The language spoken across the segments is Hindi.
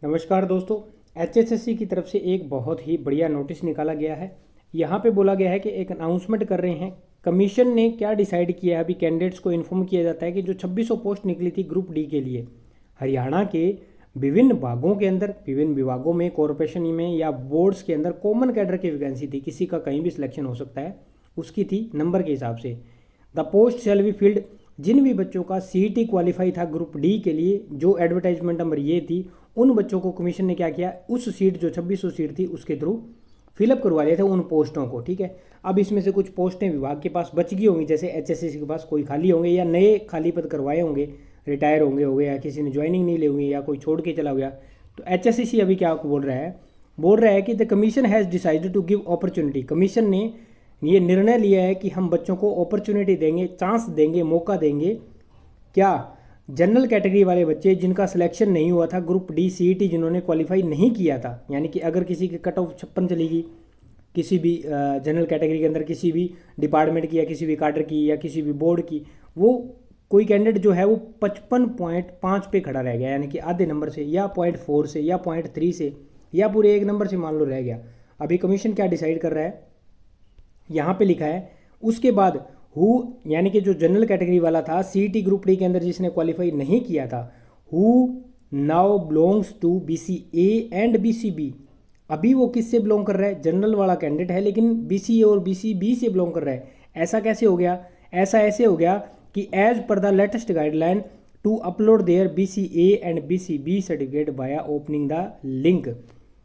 नमस्कार दोस्तों। एचएसएससी की तरफ से एक बहुत ही बढ़िया नोटिस निकाला गया है। यहाँ पे बोला गया है कि एक अनाउंसमेंट कर रहे हैं। कमीशन ने क्या डिसाइड किया है, अभी कैंडिडेट्स को इन्फॉर्म किया जाता है कि जो 2600 पोस्ट निकली थी ग्रुप डी के लिए, हरियाणा के विभिन्न भागों के अंदर, विभिन्न विभागों में, कॉरपोरेशन में या बोर्ड्स के अंदर कॉमन कैडर की वैकेंसी थी। किसी का कहीं भी सिलेक्शन हो सकता है, उसकी थी नंबर के हिसाब से। The post shall be filled, जिन भी बच्चों का सीईटी क्वालिफाई था ग्रुप डी के लिए, जो एडवर्टाइजमेंट नंबर ये थी, उन बच्चों को कमीशन ने क्या किया, उस सीट जो 2600 सीट थी उसके थ्रू फिलअप करवा लिए थे उन पोस्टों को। ठीक है, अब इसमें से कुछ पोस्टें विभाग के पास बच गई होंगी, जैसे एचएसएससी के पास कोई खाली होंगे या नए खाली पद करवाए होंगे, रिटायर होंगे हो गए या किसी ने ज्वाइनिंग नहीं ले हुई या कोई छोड़ के चला गया। तो एचएसएससी अभी क्या बोल रहा है कि the commission has decided to give opportunity. Commission ने ये निर्णय लिया है कि हम बच्चों को अपॉर्चुनिटी देंगे, चांस देंगे, मौका देंगे। क्या जनरल कैटेगरी वाले बच्चे जिनका सिलेक्शन नहीं हुआ था ग्रुप डी सीईटी, जिन्होंने क्वालिफाई नहीं किया था, यानी कि अगर किसी की कट ऑफ 56 चली गई किसी भी जनरल कैटेगरी के अंदर, किसी भी डिपार्टमेंट की या किसी भी काडर की या किसी भी बोर्ड की, वो कोई कैंडिडेट जो है वो 55.5 पे खड़ा रह गया, यानी कि आधे नंबर से या 0.4 से या 0.3 से या पूरे एक नंबर से मान लो रह गया। अभी कमीशन क्या डिसाइड कर रहा है, यहाँ पे लिखा है उसके बाद हु, यानी कि जो जनरल कैटेगरी वाला था सीईटी ग्रुप डी के अंदर जिसने क्वालिफाई नहीं किया था, who now belongs to BCA and BCB. अभी वो किससे बिलोंग कर रहा है, जनरल वाला कैंडिडेट है लेकिन बीसीए और बीसीबी से बिलोंग कर रहा है। ऐसा कैसे हो गया, ऐसा ऐसे हो गया कि as per the latest guideline to upload their BCA and BCB certificate via opening the link,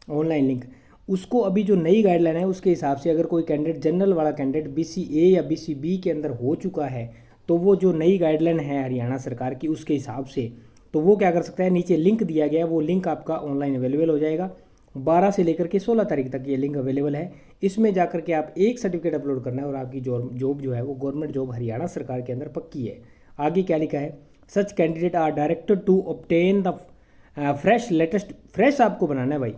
online link. उसको अभी जो नई गाइडलाइन है उसके हिसाब से अगर कोई कैंडिडेट, जनरल वाला कैंडिडेट बीसीए या बीसीबी के अंदर हो चुका है, तो वो जो नई गाइडलाइन है हरियाणा सरकार की उसके हिसाब से, तो वो क्या कर सकता है, नीचे लिंक दिया गया है, वो लिंक आपका ऑनलाइन अवेलेबल हो जाएगा। 12 से लेकर के 16 तारीख तक ये लिंक अवेलेबल है। इसमें जाकर के आप एक सर्टिफिकेट अपलोड करना है और आपकी जॉब जो है वो गवर्नमेंट जॉब हरियाणा सरकार के अंदर पक्की है। आगे क्या लिखा है, such candidate are directed to obtain the fresh latest, fresh आपको बनाना है भाई,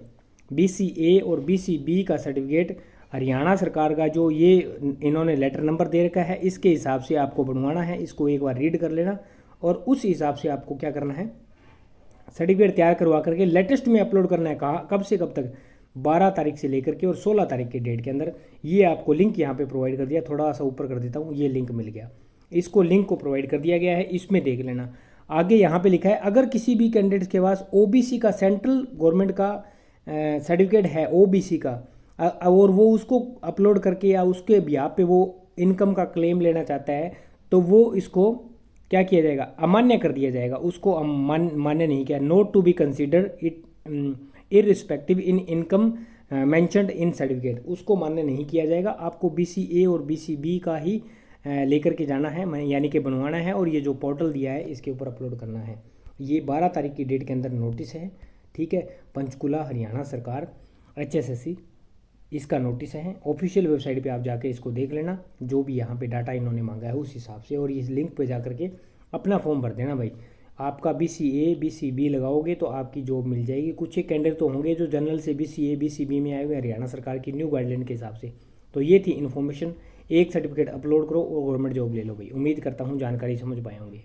बीसीए और बीसीबी का सर्टिफिकेट हरियाणा सरकार का जो ये इन्होंने लेटर नंबर दे रखा है इसके हिसाब से आपको बनवाना है। इसको एक बार रीड कर लेना और उस हिसाब से आपको क्या करना है, सर्टिफिकेट तैयार करवा करके लेटेस्ट में अपलोड करना है। कहाँ, कब से कब तक, 12 तारीख से लेकर के और 16 तारीख के डेट के अंदर। ये आपको लिंक यहाँ पे प्रोवाइड कर दिया, थोड़ा सा ऊपर कर देता हूँ, ये लिंक मिल गया, इसको लिंक को प्रोवाइड कर दिया गया है, इसमें देख लेना। आगे यहाँ पे लिखा है अगर किसी भी कैंडिडेट के पास ओबीसी का, सेंट्रल गवर्नमेंट का सर्टिफिकेट है ओबीसी का, और वो उसको अपलोड करके या उसके बिहाफ पे वो इनकम का क्लेम लेना चाहता है, तो वो इसको क्या किया जाएगा, अमान्य कर दिया जाएगा। उसको मान्य नहीं किया, not to be consider it irrespective in income mentioned in certificate, उसको मान्य नहीं किया जाएगा। आपको बीसीए और बीसीबी का ही लेकर के जाना है, यानी कि बनवाना है, और ये जो पोर्टल दिया है इसके ऊपर अपलोड करना है। ये 12 तारीख की डेट के अंदर नोटिस है। ठीक है, पंचकुला हरियाणा सरकार एचएसएससी, इसका नोटिस है। ऑफिशियल वेबसाइट पे आप जाके इसको देख लेना, जो भी यहाँ पे डाटा इन्होंने मांगा है उस हिसाब से, और इस लिंक पे जाकर के अपना फॉर्म भर देना भाई। आपका बीसीए बीसीबी लगाओगे तो आपकी जॉब मिल जाएगी। कुछ एक कैंडिडेट तो होंगे जो जनरल से बीसीए बीसीबी में आए हुए हरियाणा सरकार की न्यू गाइडलाइन के हिसाब से। तो ये थी इन्फॉर्मेशन, एक सर्टिफिकेट अपलोड करो और गवर्नमेंट जॉब ले लो भाई। उम्मीद करता हूँ जानकारी समझ पाए होंगे।